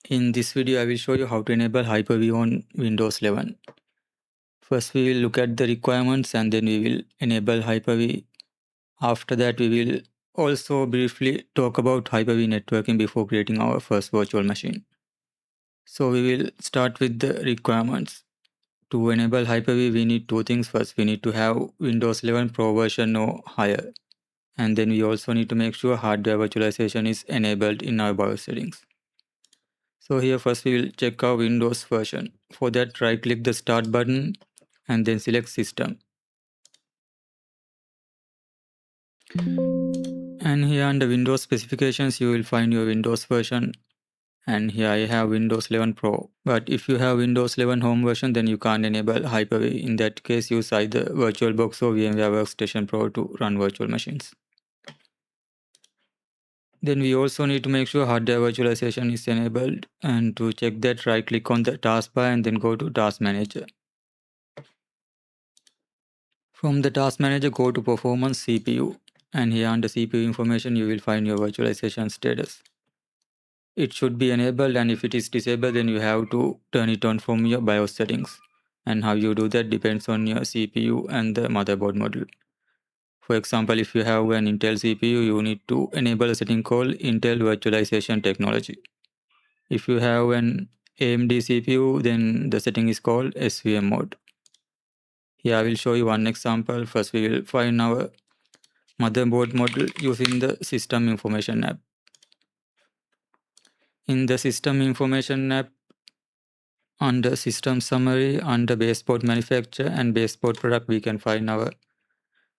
In this video, I will show you how to enable Hyper-V on Windows 11. First, we will look at the requirements and then we will enable Hyper-V. After that, we will also briefly talk about Hyper-V networking before creating our first virtual machine. So we will start with the requirements. To enable Hyper-V, we need two things. First, we need to have Windows 11 Pro version or higher. And then we also need to make sure hardware virtualization is enabled in our BIOS settings. So here first we will check our Windows version. For that, right click the start button and then select system. And here under Windows specifications you will find your Windows version, and here I have Windows 11 Pro. But if you have Windows 11 home version, then you can't enable Hyper-V. In that case, use either VirtualBox or VMware Workstation Pro to run virtual machines. Then we also need to make sure hardware virtualization is enabled, and to check that, right click on the taskbar and then go to Task Manager. From the Task Manager, go to Performance CPU, and here under CPU information you will find your virtualization status. It should be enabled, and if it is disabled then you have to turn it on from your BIOS settings. And how you do that depends on your CPU and the motherboard model. For example, if you have an Intel CPU, you need to enable a setting called Intel Virtualization Technology. If you have an AMD CPU, then the setting is called SVM mode. Here I will show you one example. First we will find our motherboard model using the System Information app. In the System Information app, under System Summary, under Baseboard Manufacturer and Baseboard Product, we can find our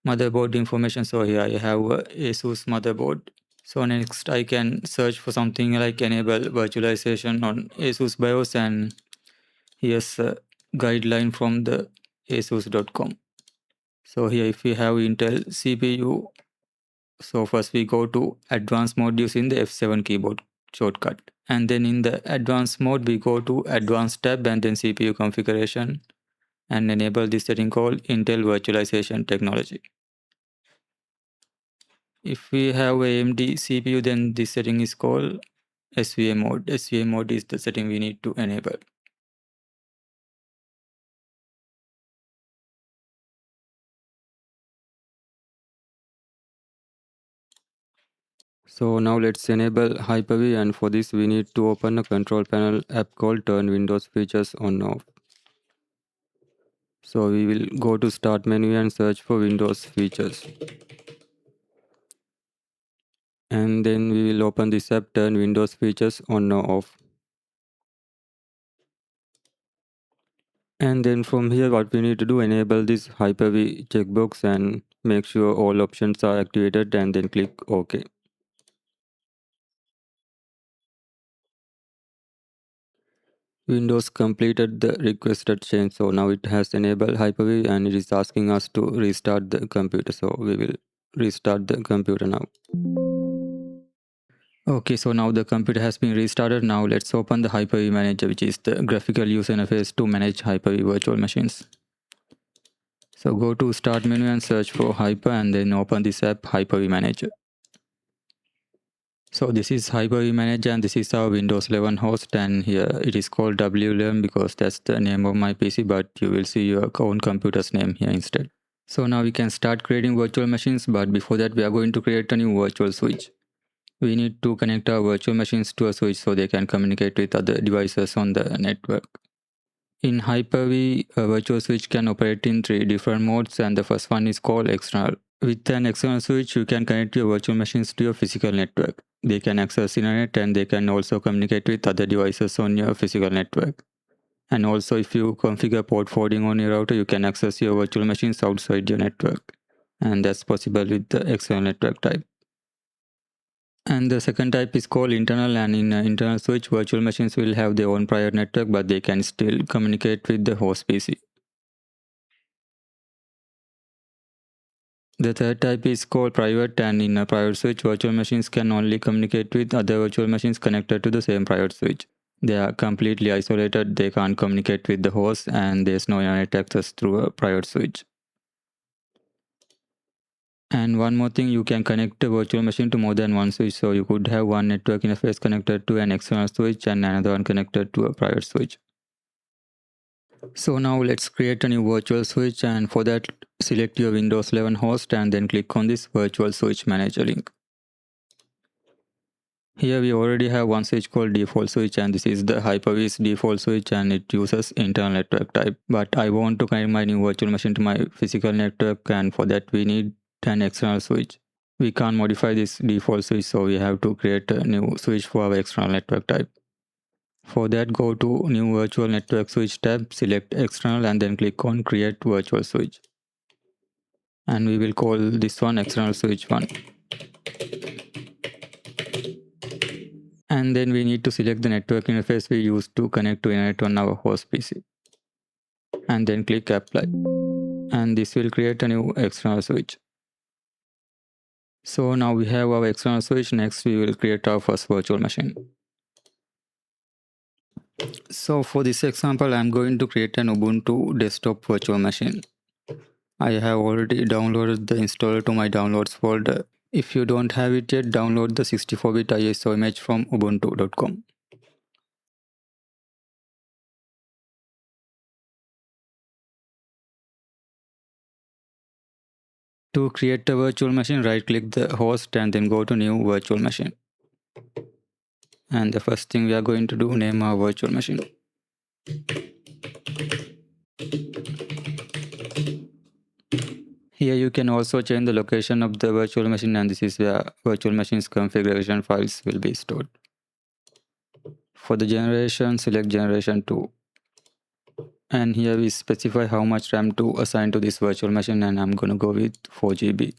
motherboard information. So here I have a ASUS motherboard. So next I can search for something like enable virtualization on ASUS BIOS, and here's a guideline from the asus.com. So here if we have Intel CPU, so first we go to advanced mode using the F7 keyboard shortcut. And then in the advanced mode, we go to advanced tab and then CPU configuration and enable this setting called Intel Virtualization Technology. If we have AMD CPU, then this setting is called SVM mode. SVM mode is the setting we need to enable. So now let's enable Hyper-V, and for this we need to open a control panel app called Turn Windows Features On Off. So we will go to Start menu and search for Windows Features. And then we will open this app, Turn Windows Features On or Off. And then from here what we need to do, enable this Hyper-V checkbox and make sure all options are activated and then click OK. Windows completed the requested change, so now it has enabled Hyper-V and it is asking us to restart the computer. So we will restart the computer now. Okay, so now the computer has been restarted. Now let's open the Hyper-V Manager, which is the graphical user interface to manage Hyper-V virtual machines. So go to Start menu and search for Hyper and then open this app, Hyper-V Manager. So this is Hyper-V Manager and this is our Windows 11 host, and here it is called W11 because that's the name of my PC, but you will see your own computer's name here instead. So now we can start creating virtual machines, but before that we are going to create a new virtual switch. We need to connect our virtual machines to a switch so they can communicate with other devices on the network. In Hyper-V, a virtual switch can operate in 3 different modes, and the first one is called external. With an external switch, you can connect your virtual machines to your physical network. They can access internet and they can also communicate with other devices on your physical network. And also if you configure port forwarding on your router, you can access your virtual machines outside your network. And that's possible with the external network type. And the second type is called internal, and in an internal switch, virtual machines will have their own private network, but they can still communicate with the host PC. The third type is called private, and in a private switch, virtual machines can only communicate with other virtual machines connected to the same private switch. They are completely isolated, they can't communicate with the host, and there's no internet access through a private switch. And one more thing, you can connect a virtual machine to more than one switch. So you could have one network interface connected to an external switch and another one connected to a private switch. So now let's create a new virtual switch, and for that select your Windows 11 host and then click on this virtual switch manager link. Here we already have one switch called default switch, and this is the Hyper-V's default switch and it uses internal network type. But I want to connect my new virtual machine to my physical network, and for that we need an external switch. We can't modify this default switch, so we have to create a new switch for our external network type. For that, go to New Virtual Network Switch tab, select External and then click on Create Virtual Switch. And we will call this one External Switch 1. And then we need to select the network interface we use to connect to internet on our host PC. And then click Apply. And this will create a new external switch. So now we have our external switch. Next, we will create our first virtual machine. So for this example, I'm going to create an Ubuntu desktop virtual machine. I have already downloaded the installer to my downloads folder. If you don't have it yet, download the 64-bit ISO image from ubuntu.com. To create a virtual machine, right-click the host and then go to New Virtual Machine. And the first thing we are going to do, name our virtual machine. Here you can also change the location of the virtual machine, and this is where virtual machine's configuration files will be stored. For the generation, select generation 2. And here we specify how much RAM to assign to this virtual machine, and I'm going to go with 4 GB.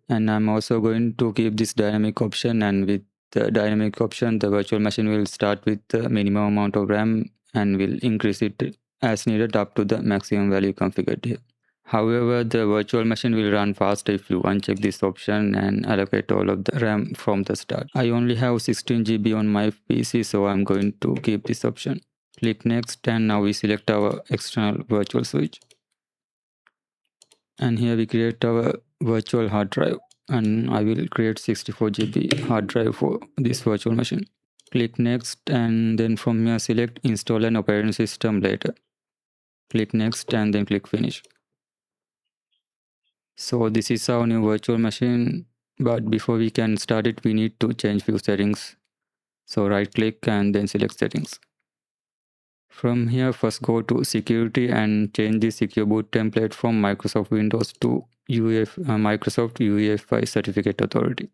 And I'm also going to keep this dynamic option, and with the dynamic option the virtual machine will start with the minimum amount of RAM and will increase it as needed up to the maximum value configured here. However, the virtual machine will run faster if you uncheck this option and allocate all of the RAM from the start. I only have 16 GB on my PC, so I'm going to keep this option. Click next, and now we select our external virtual switch. And here we create our virtual hard drive, and I will create 64 GB hard drive for this virtual machine. Click next, and then from here select install an operating system later. Click next and then click finish. So this is our new virtual machine, but before we can start it, we need to change few settings. So right click and then select settings. From here, first go to security and change the secure boot template from Microsoft Windows to Microsoft UEFI certificate authority.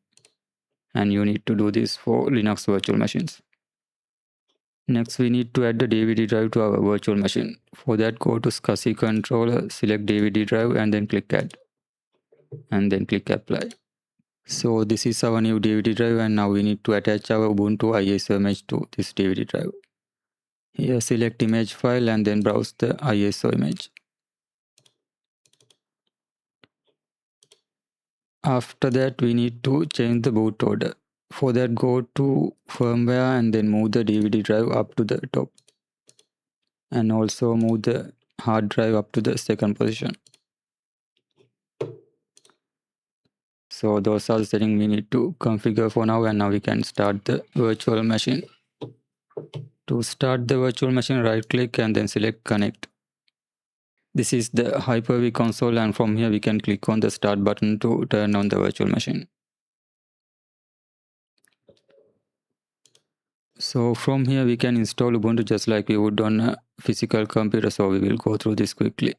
And you need to do this for Linux virtual machines. Next, we need to add the DVD drive to our virtual machine. For that, go to SCSI controller, select DVD drive and then click add. And then click apply. So this is our new DVD drive, and now we need to attach our Ubuntu ISO image to this DVD drive. Here select image file and then browse the ISO image. After that, we need to change the boot order. For that, go to firmware and then move the DVD drive up to the top. And also move the hard drive up to the second position. So those are the settings we need to configure for now, and now we can start the virtual machine. To start the virtual machine, right click and then select connect. This is the Hyper-V console, and from here we can click on the start button to turn on the virtual machine. So from here we can install Ubuntu just like we would on a physical computer, so we will go through this quickly.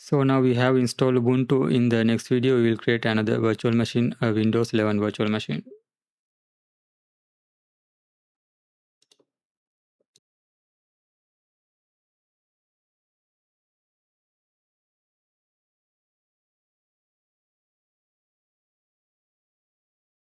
So now we have installed Ubuntu. In the next video, we will create another virtual machine, a Windows 11 virtual machine.